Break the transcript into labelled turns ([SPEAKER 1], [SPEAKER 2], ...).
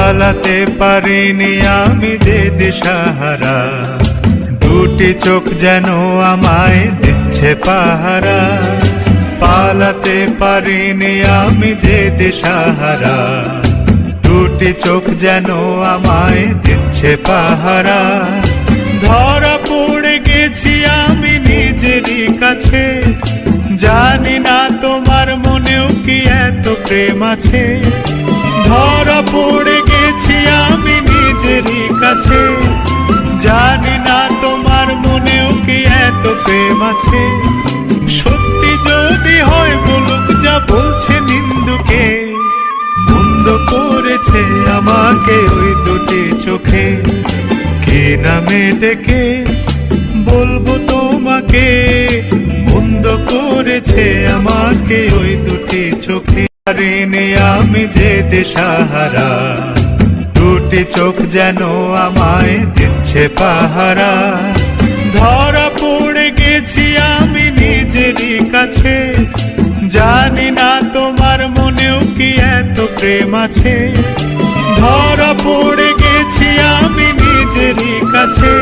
[SPEAKER 1] পালাতে পারিনি আমি যে দিশাহারা, দুটি চোখ যেন আমায় দিচ্ছে পাহারা। পালাতে পারিনি আমি যে দিশাহারা, দুটি চোখ যেন আমায় দিচ্ছে পাহারা। ধরা পড়ে গেছি আমি নিজেরই কাছে, জানি না তোমার মনেও কি এত প্রেম আছে। ধরা পড়ে গেছি আমি নিজেরই কাছে, জানি না তোমার মনেও কি এত প্রেম আছে। সত্যি যদি হয় বলুক যা বলছে নিন্দুকে, বন্ধ করেছে আমাকে ওই দুটি চোখে। কে নামে ডেকে বলবো তোমাকে, বন্ধ করেছে আমাকে ওই দুটি চোখে। পারিনি আমি যে দিশাহারা, দুটি চোখ যেন আমায় দিচ্ছে পাহারা। ধরা পড়ে গেছি আমি নিজেরই কাছে, জানি না তোমার মনেও কি এত প্রেম আছে। ধরা পড়ে গেছি আমি নিজেরই কাছে।